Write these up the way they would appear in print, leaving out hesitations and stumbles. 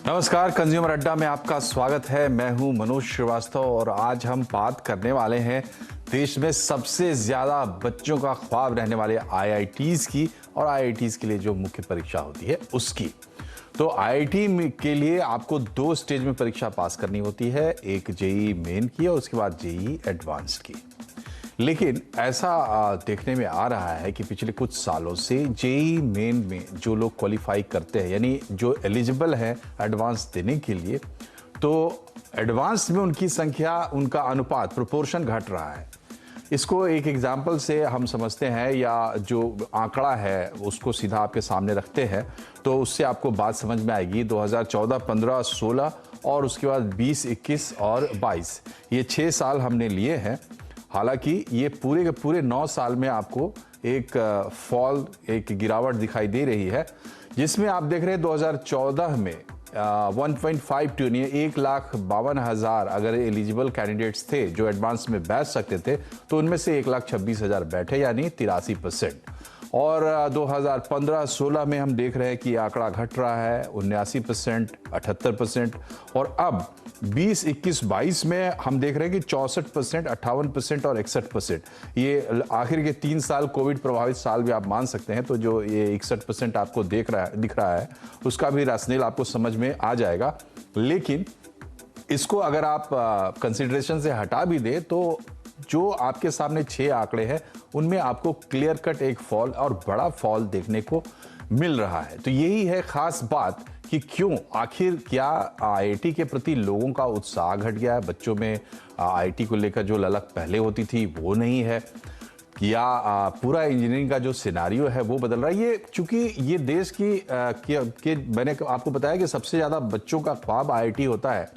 नमस्कार, कंज्यूमर अड्डा में आपका स्वागत है। मैं हूं मनोज श्रीवास्तव और आज हम बात करने वाले हैं देश में सबसे ज्यादा बच्चों का ख्वाब रहने वाले आईआईटीज की और आईआईटीज के लिए जो मुख्य परीक्षा होती है उसकी। तो आईआईटी के लिए आपको 2 स्टेज में परीक्षा पास करनी होती है, एक जेईई मेन की और उसके बाद जेईई एडवांस्ड की। लेकिन ऐसा देखने में आ रहा है कि पिछले कुछ सालों से जेईई मेन में जो लोग क्वालिफाई करते हैं, यानी जो एलिजिबल हैं एडवांस देने के लिए, तो एडवांस में उनकी संख्या, उनका अनुपात, प्रोपोर्शन घट रहा है। इसको एक एग्जाम्पल से हम समझते हैं, या जो आंकड़ा है उसको सीधा आपके सामने रखते हैं तो उससे आपको बात समझ में आएगी। 2014, 15, 16 और उसके बाद 20, 21 और 22, ये 6 साल हमने लिए हैं। हालांकि ये पूरे के पूरे 9 साल में आपको एक फॉल, एक गिरावट दिखाई दे रही है, जिसमें आप देख रहे हैं 2014 में 1.52 यानी 1,52,000 अगर एलिजिबल कैंडिडेट्स थे जो एडवांस में बैठ सकते थे, तो उनमें से 1,26,000 बैठे, यानी 83%। और 2015-16 में हम देख रहे हैं कि आंकड़ा घट रहा है 79%, 78%। और अब 20, 21, 22 में हम देख रहे हैं कि 64%, 58% और 61%। ये आखिर के 3 साल कोविड प्रभावित साल भी आप मान सकते हैं। तो जो ये 61% आपको दिख रहा है उसका भी राशनिल आपको समझ में आ जाएगा। लेकिन इसको अगर आप कंसिडरेशन से हटा भी दें तो जो आपके सामने 6 आंकड़े हैं उनमें आपको क्लियर कट एक फॉल और बड़ा फॉल देखने को मिल रहा है। तो यही है खास बात कि क्यों, आखिर क्या आईआईटी के प्रति लोगों का उत्साह घट गया है, बच्चों में आईआईटी को लेकर जो ललक पहले होती थी वो नहीं है, या पूरा इंजीनियरिंग का जो सिनारियो है वो बदल रहा है। ये चूंकि ये देश की मैंने आपको बताया कि सबसे ज़्यादा बच्चों का ख्वाब आईआईटी होता है,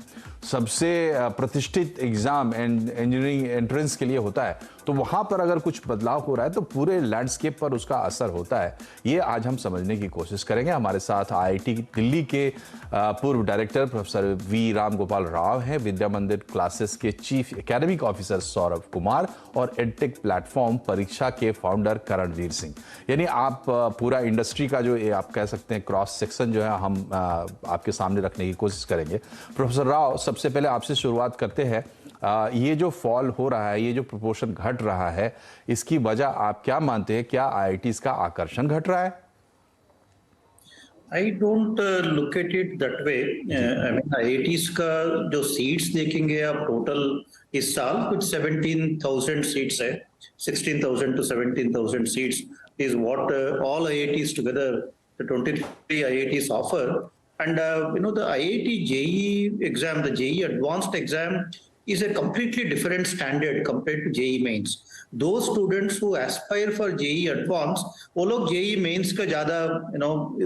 सबसे प्रतिष्ठित एग्जाम इंजीनियरिंग एंट्रेंस के लिए होता है, तो वहां पर अगर कुछ बदलाव हो रहा है तो पूरे लैंडस्केप पर उसका असर होता है। ये आज हम समझने की कोशिश करेंगे। हमारे साथ आईआईटी दिल्ली के पूर्व director professor V Ram Gopal Rao हैं, विद्या मंदिर क्लासेस के chief academic officer Saurabh Kumar और एडटेक प्लेटफॉर्म परीक्षा के फाउंडर करणवीर सिंह। यानी आप पूरा इंडस्ट्री का जो आप कह सकते हैं क्रॉस सेक्शन जो है हम आपके सामने रखने की कोशिश करेंगे। प्रोफेसर राव, सबसे पहले आपसे शुरुआत करते हैं। ये जो फॉल हो रहा है, ये जो प्रोपोर्शन घट रहा है, इसकी वजह आप क्या मानते हैं? क्या आईआईटीज का आकर्षण घट रहा है? I don't look at it that way. I mean, IITs का जो सीट्स देखेंगे आप टोटल इस साल कुछ 17,000 सीट्स है, 16,000 to 17,000 seats is what all IITs together, the 23 IITs offer. And the IIT JEE exam, the JEE advanced exam is a completely different standard compared to JEE mains. Those students who aspire for JEE advanced, वो लोग JEE mains का ज़्यादा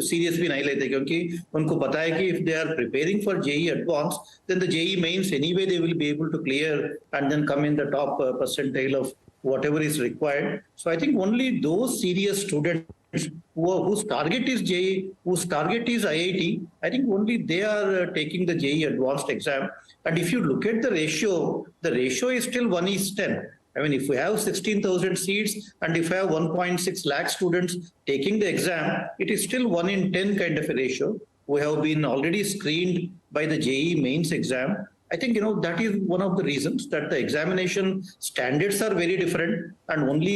serious भी नहीं लेते, क्योंकि उनको पता है कि if they are preparing for JEE advanced, then the JEE mains anyway they will be able to clear and then come in the top percentile of whatever is required. So I think only those serious students whose target is JEE, whose target is IIT, I think only they are taking the JEE advanced exam. And if you look at the ratio is still 1:10. I mean, if we have 16,000 seats and if we have 1.6 lakh students taking the exam, it is still 1:10 kind of a ratio. We have been already screened by the JEE mains exam. I think, that is one of the reasons that the examination standards are very different, and only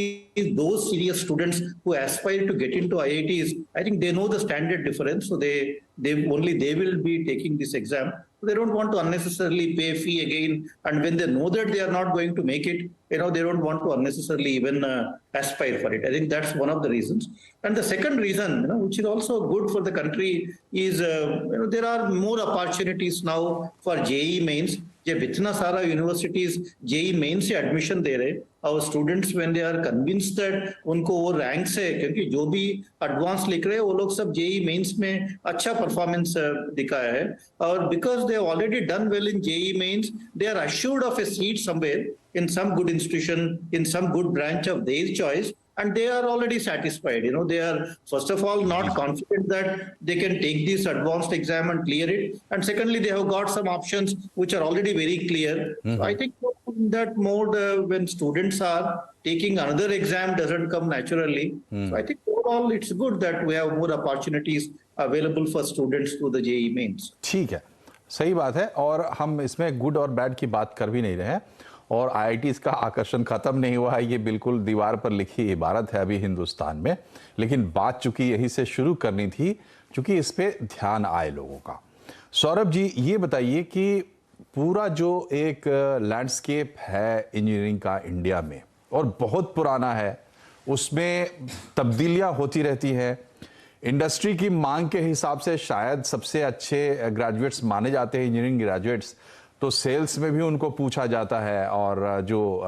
those serious students who aspire to get into IITs, I think they know the standard difference, so they will be taking this exam. They don't want to unnecessarily pay fee again, and when they know that they are not going to make it, they don't want to unnecessarily even aspire for it. I think that's one of the reasons. And the second reason, which is also good for the country, is there are more opportunities now for JEE mains. जब इतना सारा universities JEE main से admission दे रहे, और students when they are convinced that उनको वो ranks है, क्योंकि जो भी एडवांस लिख रहे हैं वो लोग सब जेई मेंस में अच्छा परफॉर्मेंस दिखाया है, और because they already done well in JEE mains, they are assured of a seat somewhere in some good institution, in some good branch of their choice, and they are already satisfied. They are, first of all, not confident that they can take this advanced exam and clear it. And secondly, they have got some options which are already very clear. So I think in that mode, when students are taking another exam, doesn't come naturally. So I think overall, it's good that we have more opportunities available for students to the JEE mains. ठीक है, सही बात है, और हम इसमें good और bad की बात कर भी नहीं रहे हैं, और आईआईटीज का आकर्षण खत्म नहीं हुआ है, ये बिल्कुल दीवार पर लिखी इबारत है अभी हिंदुस्तान में। लेकिन बात चूंकि यही से शुरू करनी थी, चूंकि इस पे ध्यान आए लोगों का। सौरभ जी, ये बताइए कि पूरा जो एक लैंडस्केप है इंजीनियरिंग का इंडिया में, और बहुत पुराना है, उसमें तब्दीलियां होती रहती हैं। इंडस्ट्री की मांग के हिसाब से शायद सबसे अच्छे ग्रेजुएट्स माने जाते हैं इंजीनियरिंग ग्रेजुएट्स, तो सेल्स में भी उनको पूछा जाता है, और जो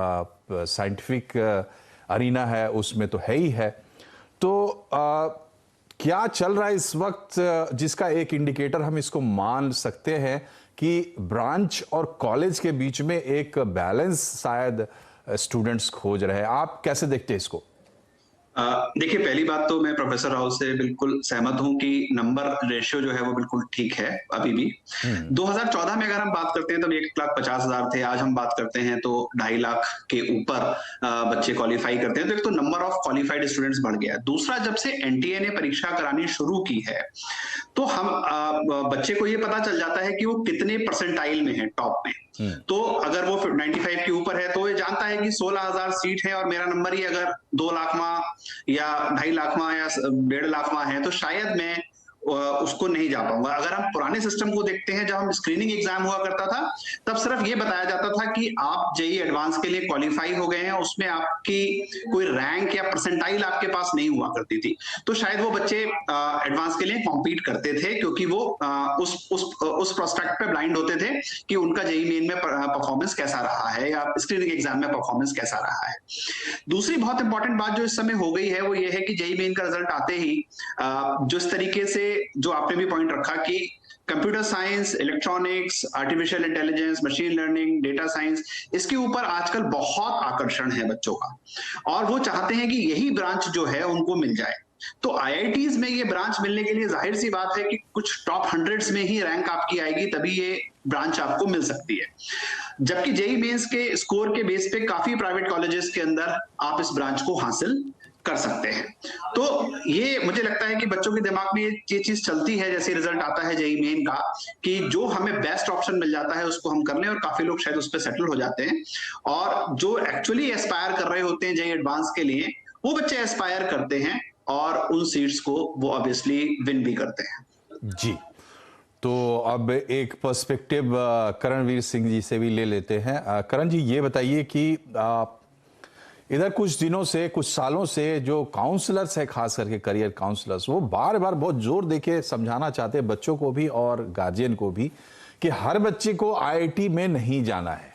साइंटिफिक अरीना है उसमें तो है ही है। तो क्या चल रहा है इस वक्त, जिसका एक इंडिकेटर हम इसको मान सकते हैं कि ब्रांच और कॉलेज के बीच में एक बैलेंस शायद स्टूडेंट्स खोज रहे हैं? आप कैसे देखते हैं इसको? देखिए, पहली बात तो मैं प्रोफेसर राव से बिल्कुल सहमत हूं कि नंबर रेशियो जो है वो बिल्कुल ठीक है अभी भी। 2014 में अगर हम बात करते हैं तब 1,50,000 थे, आज हम बात करते हैं तो 2.5 लाख के ऊपर बच्चे क्वालिफाई करते हैं। तो एक तो नंबर ऑफ क्वालिफाइड स्टूडेंट्स बढ़ गया। दूसरा, जब से एनटीए ने परीक्षा करानी शुरू की है तो हम बच्चे को ये पता चल जाता है कि वो कितने परसेंटाइल में है, टॉप में। तो अगर वो 95 के ऊपर है तो ये जानता है कि 16,000 सीट है और मेरा नंबर ही अगर 2 लाख या 2.5 लाख या 1.5 लाख है तो शायद मैं उसको नहीं जा पाऊंगा। अगर हम पुराने सिस्टम को देखते हैं, जब हम स्क्रीनिंग एग्जाम हुआ करता था तब सिर्फ ये बताया जाता था कि आप जेईई एडवांस के लिए क्वालिफाई हो गए हैं, उसमें आपकी कोई रैंक या परसेंटाइल आपके पास नहीं हुआ करती थी। तो शायद वो बच्चे एडवांस के लिए कॉम्पीट करते थे, क्योंकि वो उस प्रोस्पेक्ट पे ब्लाइंड होते थे कि उनका जेईई मेन में परफॉर्मेंस कैसा रहा है या स्क्रीनिंग एग्जाम में परफॉर्मेंस कैसा रहा है। दूसरी बहुत इंपॉर्टेंट बात जो इस समय हो गई है वो ये है कि जेईई मेन का रिजल्ट आते ही जो इस तरीके से, जो आपने भी पॉइंट रखा कि computer science, electronics, artificial intelligence, machine learning, data science, इसके ऊपर आजकल बहुत आकर्षण है बच्चों का, और वो चाहते हैं कि यही ब्रांच जो है उनको मिल जाए। तो आईआईटीज में ये ब्रांच मिलने के लिए जाहिर सी बात है कि कुछ टॉप 100s में ही रैंक आपकी आएगी, तभी ये ब्रांच आपको मिल सकती है। जबकि जेईई मेंस के स्कोर के बेस पे काफी प्राइवेट कॉलेजेस के अंदर आप इस ब्रांच को हासिल कर सकते हैं। तो ये मुझे लगता है कि बच्चों के दिमाग में ये चीज चलती है जैसे रिजल्ट आता है जेईई मेन का, कि जो हमें बेस्ट ऑप्शन मिल जाता है उसको हम कर लें, और काफी लोग शायद उस पर सेटल हो जाते हैं। और जो एक्चुअली एस्पायर कर रहे होते हैं जेईई एडवांस के लिए, वो बच्चे एस्पायर करते हैं और उन सीट्स को वो ऑब्वियसली विन भी करते हैं। जी, तो अब एक पर्सपेक्टिव करणवीर सिंह जी से भी ले लेते हैं। करण जी, ये बताइए कि इधर कुछ दिनों से, कुछ सालों से जो काउंसलर्स है, खास करके करियर काउंसलर्स, वो बार बार बहुत जोर देके समझाना चाहते हैं बच्चों को भी और गार्जियन को भी कि हर बच्चे को आईआईटी में नहीं जाना है।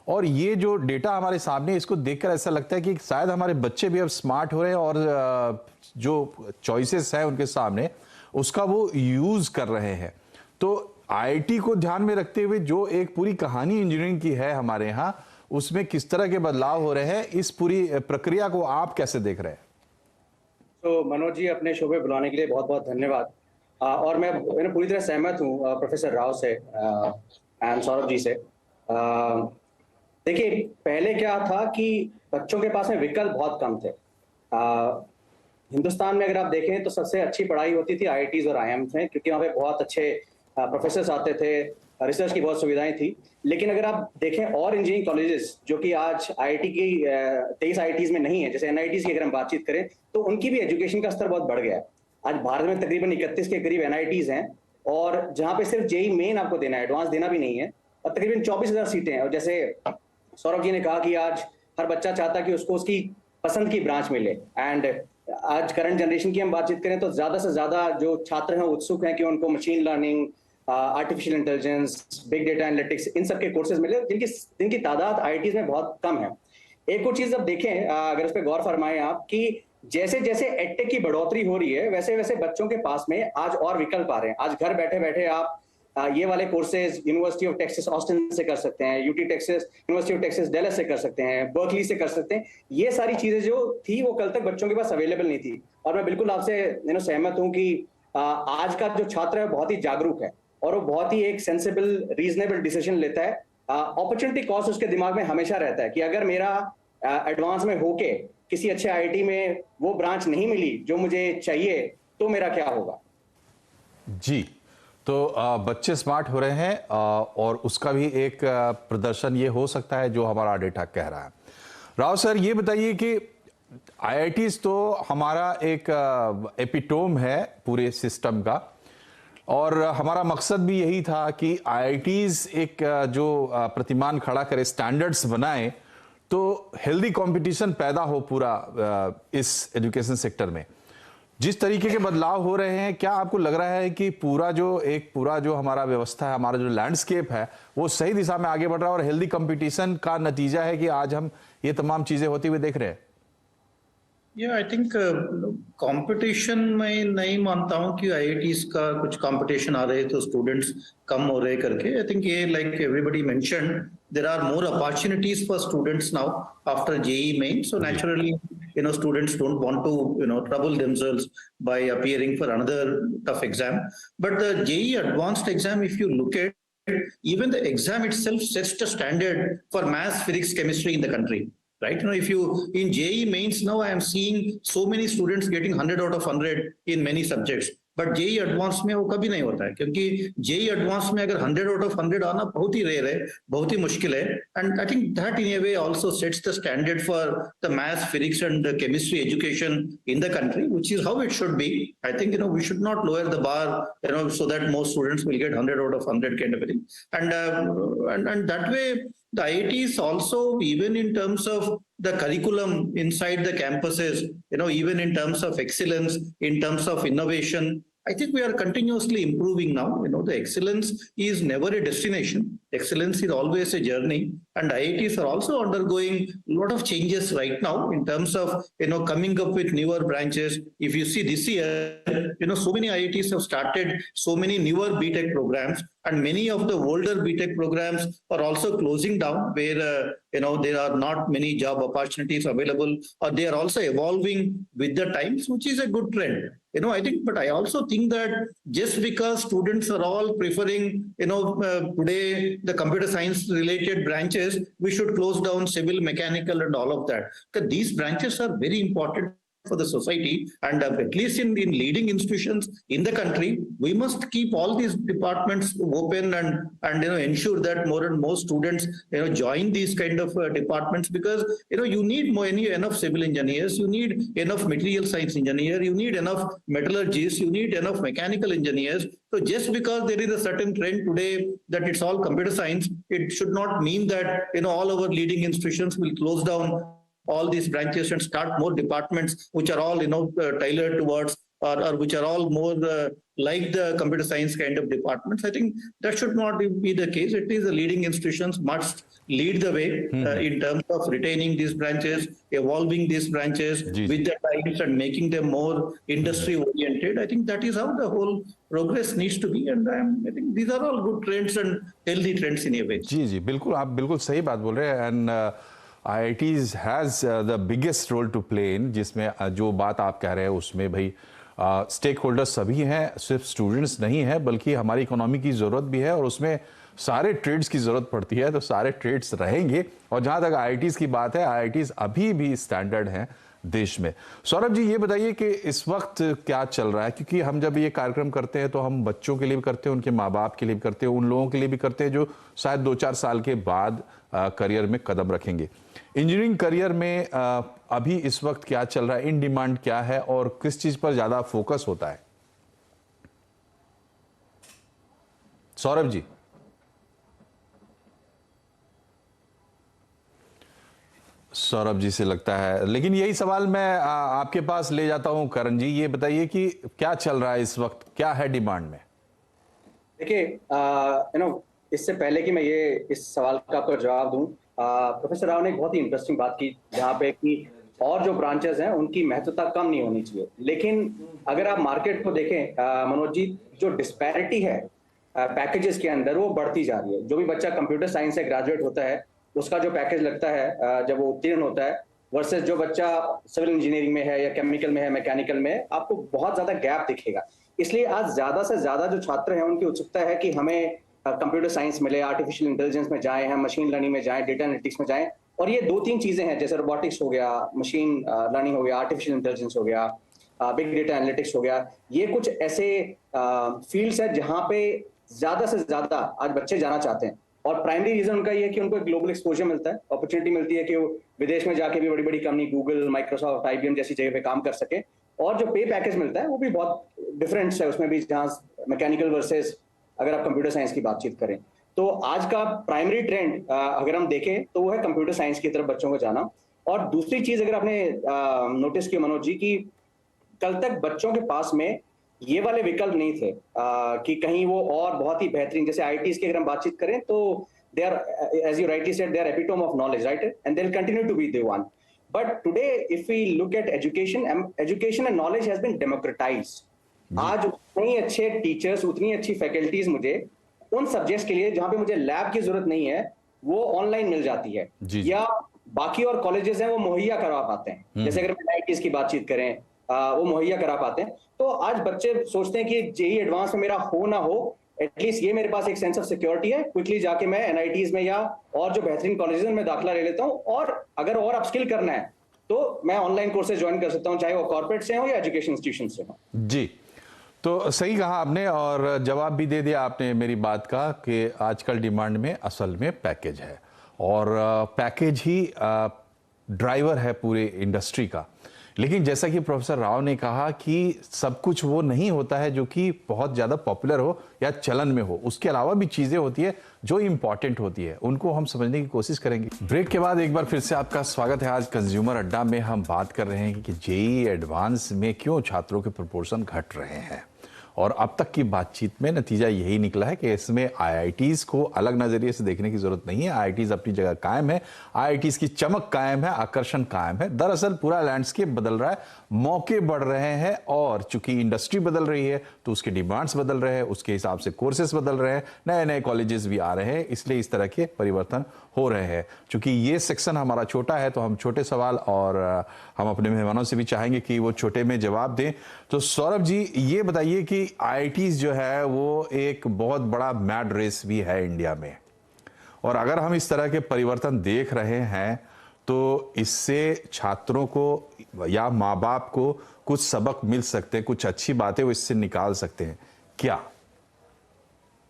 और ये जो डेटा हमारे सामने, इसको देखकर ऐसा लगता है कि शायद हमारे बच्चे भी अब स्मार्ट हो रहे हैं और जो चॉइसेस है उनके सामने उसका वो यूज कर रहे हैं। तो आईआईटी को ध्यान में रखते हुए जो एक पूरी कहानी इंजीनियरिंग की है हमारे यहाँ, उसमें किस तरह के बदलाव हो रहे हैं, इस पूरी प्रक्रिया को आप कैसे देख रहे हैं? तो मनोज जी, अपने शो पे बुलाने के लिए बहुत बहुत धन्यवाद। और मैं पूरी तरह सहमत हूँ प्रोफेसर राव से एंड सौरभ जी से। देखिए, पहले क्या था कि बच्चों के पास में विकल्प बहुत कम थे। हिंदुस्तान में अगर आप देखें तो सबसे अच्छी पढ़ाई होती थी आईआईटीज और आईएम्स में, क्योंकि वहाँ पे बहुत अच्छे प्रोफेसर्स आते थे, रिसर्च की बहुत सुविधाएं थी। लेकिन अगर आप देखें और इंजीनियरिंग कॉलेजेस जो कि आज आईआईटी की 23 आईआईटीज में नहीं है, जैसे एनआईटीज की अगर हम बातचीत करें तो उनकी भी एजुकेशन का स्तर बहुत बढ़ गया है। आज भारत में तकरीबन 31 के करीब एनआईटीज हैं, और जहाँ पे सिर्फ जेईई मेन आपको देना है, एडवांस देना भी नहीं है, और तकरीबन 24,000 सीटें हैं। और जैसे सौरभ जी ने कहा कि आज हर बच्चा चाहता है कि उसको उसकी पसंद की ब्रांच मिले। एंड आज करंट जनरेशन की हम बातचीत करें तो ज्यादा से ज्यादा जो छात्र हैं उत्सुक हैं कि उनको machine learning, artificial intelligence, big data analytics, इन सब के कोर्सेज मिले, जिनकी तादाद आईआईटीज में बहुत कम है। एक और चीज अब देखें, अगर उस पर गौर फरमाएं आप, कि जैसे जैसे एडटेक की बढ़ोतरी हो रही है वैसे वैसे बच्चों के पास में आज और विकल्प आ रहे हैं। आज घर बैठे बैठे आप ये वाले courses university of Texas Austin से कर सकते हैं, UT Texas, university of Texas Dallas से कर सकते हैं, बर्कली से कर सकते हैं। ये सारी चीजें जो थी वो कल तक बच्चों के पास अवेलेबल नहीं थी। और मैं बिल्कुल आपसे सहमत हूं कि आज का जो छात्र है बहुत ही जागरूक है और वो बहुत ही एक सेंसिबल, रीजनेबल डिसीजन लेता है। अपॉर्चुनिटी कॉस्ट उसके दिमाग में हमेशा रहता है कि अगर मेरा एडवांस में होके किसी अच्छे आईआईटी में वो ब्रांच नहीं मिली जो मुझे चाहिए, तो मेरा क्या होगा? जी, तो बच्चे स्मार्ट हो रहे हैं और उसका भी एक प्रदर्शन ये हो सकता है जो हमारा डेटा कह रहा है। राव सर, ये बताइए कि आईआईटीज तो हमारा एक एपिटोम है पूरे सिस्टम का, और हमारा मकसद भी यही था कि आईआईटीज एक जो प्रतिमान खड़ा करे, स्टैंडर्ड्स बनाए, तो हेल्दी कंपटीशन पैदा हो पूरा इस एजुकेशन सेक्टर में। जिस तरीके के बदलाव हो रहे हैं, क्या आपको लग रहा है कि पूरा जो हमारा व्यवस्था है, हमारा जो लैंडस्केप है, वो सही दिशा में आगे बढ़ रहा है और हेल्दी कंपटीशन का नतीजा है कि आज हम ये तमाम चीजें होती हुई देख रहे हैं? आई थिंक कंपटीशन में नहीं मानता हूँ कि आईआईटीज का कुछ कंपटीशन आ रहे तो स्टूडेंट्स कम हो रहे करके। आई थिंक ये like everybody mentioned, there are more opportunities for students now after JEE main, so naturally students don't want to trouble themselves by appearing for another tough exam. But the JEE advanced exam, if you look at even the exam itself sets the standard for maths, physics, chemistry in the country, right? If you in JEE mains now, I am seeing so many students getting 100 out of 100 in many subjects, but JEE advance में वो कभी नहीं होता है, क्योंकि JEE advance में अगर 100 out of 100 आना बहुत ही रेयर है, बहुत ही मुश्किल है। And I think that in a way also sets the standard for the maths, physics and chemistry education in the country, which is how it should be. I think we should not lower the bar so that more students will get 100 out of 100 kind of a thing. And that way the IITs also, even in terms of the curriculum inside the campuses, even in terms of excellence, in terms of innovation, I think we are continuously improving now. The excellence is never a destination. Excellence is always a journey. And IITs are also undergoing a lot of changes right now in terms of, coming up with newer branches. If you see this year, so many IITs have started so many newer BTech programs, and many of the older BTech programs are also closing down where, there are not many job opportunities available, or they are also evolving with the times, which is a good trend. I think, but I also think that just because students are all preferring, today the computer science related branches, we should close down civil, mechanical and all of that. Because these branches are very important for the society, and at least in leading institutions in the country, we must keep all these departments open and ensure that more and more students join these kind of departments, because you need enough civil engineers, you need enough material science engineer, you need enough metallurgists, you need enough mechanical engineers. So just because there is a certain trend today that it's all computer science, it should not mean that all our leading institutions will close down all these branches and start more departments which are all tailored towards or which are all more like the computer science kind of departments. I think that should not be the case. It is the leading institutions must lead the way in terms of retaining these branches, evolving these branches with the times and making them more industry oriented. I think that is how the whole progress needs to be, and I think these are all good trends and healthy trends in a way. जी बिल्कुल, आप बिल्कुल सही बात बोल रहे हैं। And IITs has the biggest role to play in, जिसमें जो बात आप कह रहे हैं उसमें भाई स्टेक होल्डर्स सभी हैं, सिर्फ स्टूडेंट्स नहीं है, बल्कि हमारी इकोनॉमी की ज़रूरत भी है और उसमें सारे ट्रेड्स की ज़रूरत पड़ती है, तो सारे ट्रेड्स रहेंगे। और जहाँ तक IITs की बात है, IITs अभी भी स्टैंडर्ड हैं देश में। सौरभ जी, ये बताइए कि इस वक्त क्या चल रहा है, क्योंकि हम जब ये कार्यक्रम करते हैं तो हम बच्चों के लिए भी करते हैं, उनके माँ बाप के लिए भी करते हैं, उन लोगों के लिए भी करते हैं जो शायद 2-4 साल के बाद करियर में कदम रखेंगे। इंजीनियरिंग करियर में अभी इस वक्त क्या चल रहा है, इन डिमांड क्या है और किस चीज पर ज्यादा फोकस होता है? सौरभ जी। सौरभ जी से लगता है, लेकिन यही सवाल मैं आपके पास ले जाता हूं। करण जी, ये बताइए कि क्या चल रहा है इस वक्त, क्या है डिमांड में? देखिए, इससे पहले कि मैं इस सवाल का आपको जवाब दूं, प्रोफेसर राव ने एक बहुत ही इंटरेस्टिंग बात की जहाँ पे कि और जो ब्रांचेस हैं उनकी महत्वता कम नहीं होनी चाहिए। लेकिन अगर आप मार्केट को देखें मनोज जी, जो डिस्पैरिटी है पैकेजेस के अंदर वो बढ़ती जा रही है। जो भी बच्चा कंप्यूटर साइंस से ग्रेजुएट होता है उसका जो पैकेज लगता है जब वो उत्तीर्ण होता है, वर्सेस जो बच्चा सिविल इंजीनियरिंग में है या केमिकल में है, मैकेनिकल में है, आपको बहुत ज्यादा गैप दिखेगा। इसलिए आज ज्यादा से ज्यादा जो छात्र हैं उनकी उत्सुकता है कि हमें कंप्यूटर साइंस मिले, आर्टिफिशियल इंटेलिजेंस में जाएं, हम मशीन लर्निंग में जाएं, डेटा एनालिटिक्स में जाएं, और ये 2-3 चीजें हैं, जैसे रोबोटिक्स हो गया, मशीन लर्निंग हो गया, आर्टिफिशियल इंटेलिजेंस हो गया, बिग डेटा एनालिटिक्स हो गया, ये कुछ ऐसे फील्ड्स हैं जहां पे ज्यादा से ज्यादा आज बच्चे जाना चाहते हैं। और प्राइमरी रीजन उनका ये है कि उनको एक ग्लोबल एक्सपोजर मिलता है, अपॉर्चुनिटी मिलती है कि वो विदेश में जाके भी बड़ी बड़ी कंपनी गूगल, माइक्रोसॉफ्ट, IBM जैसी जगह पे काम कर सके। और जो पे पैकेज मिलता है वो भी बहुत डिफरेंस है उसमें भी, जहाँ मैकेनिकल वर्सेस अगर आप कंप्यूटर साइंस की बातचीत करें। तो आज का प्राइमरी ट्रेंड अगर हम देखें तो वो है कंप्यूटर साइंस की तरफ बच्चों को जाना। और दूसरी चीज अगर आपने नोटिस की मनोज जी, की कल तक बच्चों के पास में ये वाले विकल्प नहीं थे कि कहीं वो और बहुत ही बेहतरीन, जैसे IITs की अगर हम बातचीत करें तो they are, as you rightly said, they are epitome of knowledge, right, and they will continue to be the one. But today if we look at education and knowledge has been democratised. आज उतनी अच्छे teachers, उतनी अच्छी faculties मुझे उन subjects के लिए जहां पे मुझे लैब की जरूरत नहीं है वो ऑनलाइन मिल जाती है, या बाकी और कॉलेजेस हैं वो मुहैया करवा पाते हैं। जैसे अगर IITs की बातचीत करें, वो मुहैया करा पाते हैं। तो आज बच्चे सोचते हैं कि JEE एडवांस में मेरा हो ना हो, एटलीस्ट ये मेरे पास एक सेंस ऑफ सिक्योरिटी है, क्विकली जाके मैं NITs में या और जो बेहतरीन कॉलेजेस में दाखिला ले लेता हूँ, और अगर और अपस्किल करना है तो मैं ऑनलाइन कोर्सेज ज्वाइन कर सकता हूँ, चाहे वो कॉर्पोरेट से हो या एजुकेशन इंस्टीट्यूशन से हो। जी, तो सही कहा आपने और जवाब भी दे दिया आपने मेरी बात का कि आजकल डिमांड में असल में पैकेज है, और पैकेज ही ड्राइवर है पूरे इंडस्ट्री का। लेकिन जैसा कि प्रोफेसर राव ने कहा कि सब कुछ वो नहीं होता है जो कि बहुत ज़्यादा पॉपुलर हो या चलन में हो, उसके अलावा भी चीज़ें होती है जो इम्पॉर्टेंट होती है, उनको हम समझने की कोशिश करेंगे। ब्रेक के बाद एक बार फिर से आपका स्वागत है। आज कंज्यूमर अड्डा में हम बात कर रहे हैं कि JEE एडवांस में क्यों छात्रों के प्रोपोर्शन घट रहे हैं, और अब तक की बातचीत में नतीजा यही निकला है कि इसमें IITs को अलग नजरिए से देखने की जरूरत नहीं है। IITs अपनी जगह कायम है, IITs की चमक कायम है, आकर्षण कायम है। दरअसल पूरा लैंडस्केप बदल रहा है, मौके बढ़ रहे हैं, और चूंकि इंडस्ट्री बदल रही है तो उसके डिमांड्स बदल रहे हैं, उसके हिसाब से कोर्सेज बदल रहे हैं, नए नए कॉलेजेस भी आ रहे हैं, इसलिए इस तरह के परिवर्तन हो रहे हैं। चूंकि ये सेक्शन हमारा छोटा है तो हम छोटे सवाल और हम अपने मेहमानों से भी चाहेंगे कि वो छोटे में जवाब दें। तो सौरभ जी, ये बताइए कि IITs जो है वो एक बहुत बड़ा मैड रेस भी है इंडिया में, और अगर हम इस तरह के परिवर्तन देख रहे हैं तो इससे छात्रों को या माँ बाप को कुछ सबक मिल सकते हैं, कुछ अच्छी बातें वो इससे निकाल सकते हैं क्या?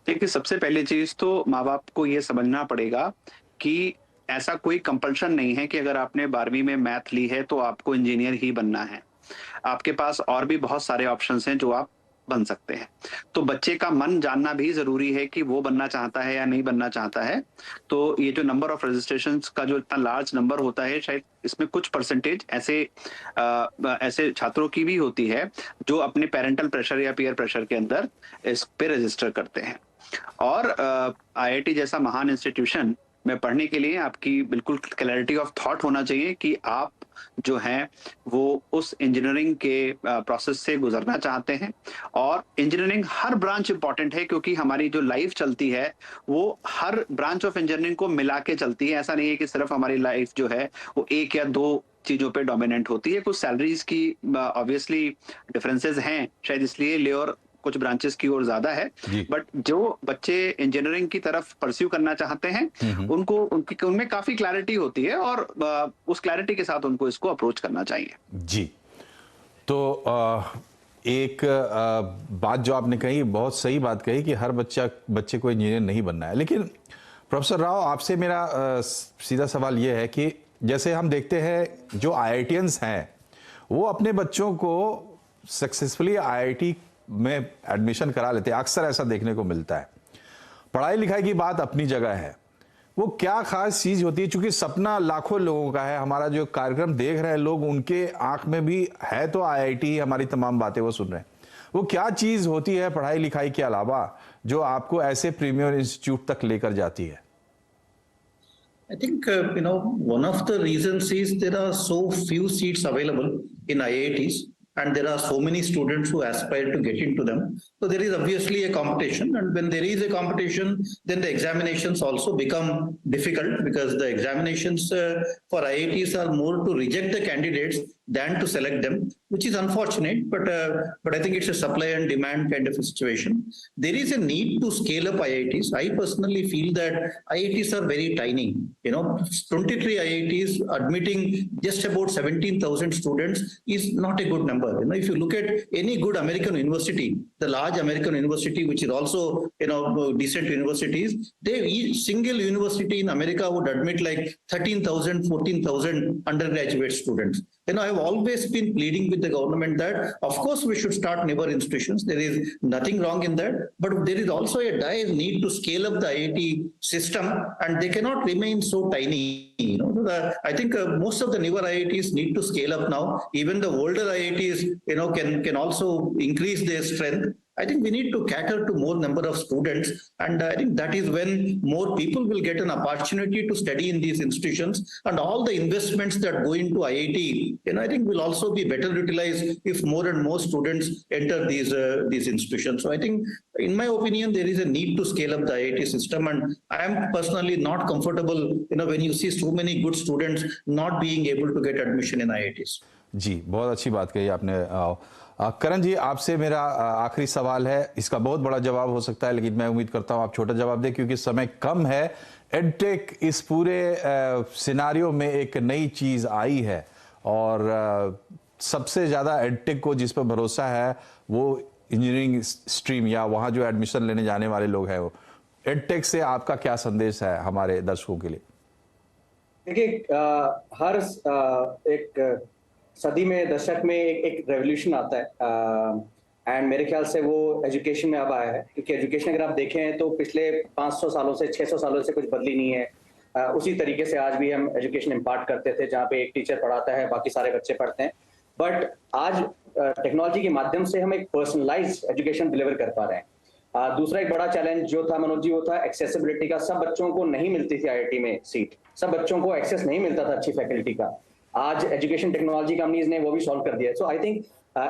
देखिए, सबसे पहली चीज तो माँ बाप को ये समझना पड़ेगा कि ऐसा कोई कंपल्शन नहीं है कि अगर आपने 12वीं में मैथ ली है तो आपको इंजीनियर ही बनना है। आपके पास और भी बहुत सारे ऑप्शंस हैं जो आप बन सकते हैं। तो बच्चे का मन जानना भी जरूरी है कि वो बनना चाहता है या नहीं बनना चाहता है। तो ये जो नंबर ऑफ रजिस्ट्रेशंस का जो इतना लार्ज नंबर होता है, शायद इसमें कुछ परसेंटेज ऐसे छात्रों की भी होती है जो अपने पेरेंटल प्रेशर या पीयर प्रेशर के अंदर इस पे रजिस्टर करते हैं। और IIT जैसा महान इंस्टीट्यूशन में पढ़ने के लिए आपकी बिल्कुल क्लैरिटी ऑफ थॉट होना चाहिए कि आप जो हैं वो उस इंजीनियरिंग के प्रोसेस से गुजरना चाहते हैं। और इंजीनियरिंग हर ब्रांच इंपॉर्टेंट है, क्योंकि हमारी जो लाइफ चलती है वो हर ब्रांच ऑफ इंजीनियरिंग को मिला के चलती है। ऐसा नहीं है कि सिर्फ हमारी लाइफ जो है वो एक या दो चीजों पे डोमिनेंट होती है। कुछ सैलरीज की ऑब्वियसली डिफरेंसेस हैं, शायद इसलिए लेयर कुछ ब्रांचेस की ओर ज्यादा है, बट जो बच्चे इंजीनियरिंग की तरफ परस्यू करना चाहते हैं उनमें काफी क्लैरिटी होती है, और उस क्लैरिटी के साथ उनको इसको अप्रोच करना चाहिए। जी, तो एक बात जो आपने कही, बहुत सही बात कही कि हर बच्चे को इंजीनियर नहीं बनना है। लेकिन प्रोफेसर राव, आपसे मेरा सीधा सवाल यह है कि जैसे हम देखते हैं जो IITians हैं वो अपने बच्चों को सक्सेसफुली IIT में एडमिशन करा लेते हैं, अक्सर ऐसा देखने को मिलता है। पढ़ाई लिखाई की बात अपनी जगह है, वो क्या खास चीज होती है? क्योंकि सपना लाखों लोगों का है, हमारा जो कार्यक्रम देख रहे हैं लोग, उनके आंख में भी है तो IIT, हमारी तमाम बातें वो सुन रहे हैं। वो क्या चीज होती है पढ़ाई लिखाई के अलावा जो आपको ऐसे प्रीमियर इंस्टीट्यूट तक लेकर जाती है? I think, one of the reasons is there are so few seats available in IITs, and there are so many students who aspire to get into them. So there is obviously a competition, and when there is a competition, then the examinations also become difficult, because the examinations for IITs are more to reject the candidates than to select them, which is unfortunate, but I think it's a supply and demand kind of a situation. There is a need to scale up IITs. I personally feel that IITs are very tiny. 23 IITs admitting just about 17,000 students is not a good number. If you look at any good American university, the large American university, which is also decent universities, each single university in America would admit like 13,000, 14,000 undergraduate students. I've always been pleading with the government that, of course, we should start newer institutions. There is nothing wrong in that, but there is also a dire need to scale up the IIT system, and they cannot remain so tiny. I think most of the newer IITs need to scale up now. Even the older IITs, can also increase their strength. I think we need to cater to more number of students, and I think that is when more people will get an opportunity to study in these institutions, and all the investments that go into IIT, I think will also be better utilized if more and more students enter these institutions. So I think, in my opinion, there is a need to scale up the IIT system, and I am personally not comfortable, when you see so many good students not being able to get admission in IITs. जी, बहुत अच्छी बात कही आपने। करण जी, आपसे मेरा आखिरी सवाल है, इसका बहुत बड़ा जवाब हो सकता है, लेकिन मैं उम्मीद करता हूं आप छोटा जवाब दें क्योंकि समय कम है। एडटेक इस पूरे सिनारियो में एक नई चीज आई है और सबसे ज्यादा एडटेक को जिस पर भरोसा है वो इंजीनियरिंग स्ट्रीम या वहां जो एडमिशन लेने जाने वाले लोग हैं। वो एडटेक से आपका क्या संदेश है हमारे दर्शकों के लिए? देखिए, हर एक सदी में, दशक में एक रेवोल्यूशन आता है, एंड मेरे ख्याल से वो एजुकेशन में अब आया है, क्योंकि एजुकेशन अगर आप देखें तो पिछले 500 सालों से 600 सालों से कुछ बदली नहीं है। उसी तरीके से आज भी हम एजुकेशन इम्पार्ट करते थे, जहाँ पे एक टीचर पढ़ाता है, बाकी सारे बच्चे पढ़ते हैं। बट आज टेक्नोलॉजी के माध्यम से हम एक पर्सनलाइज्ड एजुकेशन डिलीवर कर पा रहे हैं। दूसरा एक बड़ा चैलेंज जो था मनोज जी, वो था एक्सेसिबिलिटी का। सब बच्चों को नहीं मिलती थी IIT में सीट, सब बच्चों को एक्सेस नहीं मिलता था अच्छी फैकल्टी का। आज एजुकेशन टेक्नोलॉजी कंपनीज ने वो भी सॉल्व कर दिया है। सो आई थिंक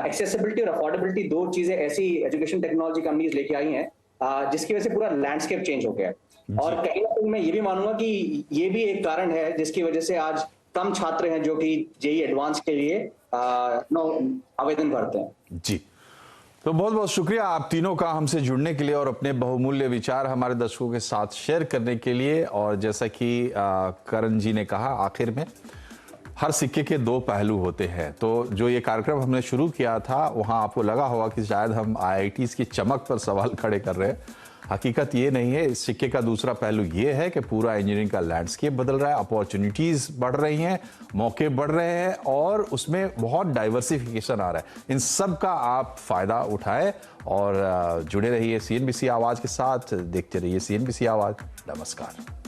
एक्सेसिबिलिटी और अफोर्डेबिलिटी, दो चीजें ऐसी एजुकेशन टेक्नोलॉजी कंपनीज लेके आई हैं जिसकी वजह से पूरा लैंडस्केप चेंज हो गया है। और कहीं ना कहीं मैं ये भी मानूंगा कि ये भी एक कारण है जिसकी वजह से आज कम छात्र हैं जो कि जेईई एडवांस के लिए आवेदन भरते हैं। जी, तो बहुत बहुत शुक्रिया आप तीनों का हमसे जुड़ने के लिए और अपने बहुमूल्य विचार हमारे दर्शकों के साथ शेयर करने के लिए। और जैसा कि करण जी ने कहा, आखिर में हर सिक्के के दो पहलू होते हैं। तो जो ये कार्यक्रम हमने शुरू किया था, वहाँ आपको लगा होगा कि शायद हम IITs की चमक पर सवाल खड़े कर रहे हैं। हकीकत ये नहीं है। इस सिक्के का दूसरा पहलू ये है कि पूरा इंजीनियरिंग का लैंडस्केप बदल रहा है, अपॉर्चुनिटीज़ बढ़ रही हैं, मौके बढ़ रहे हैं और उसमें बहुत डाइवर्सिफिकेशन आ रहा है। इन सब का आप फ़ायदा उठाएं और जुड़े रहिए CNBC आवाज़ के साथ। देखते रहिए CNBC आवाज़। नमस्कार।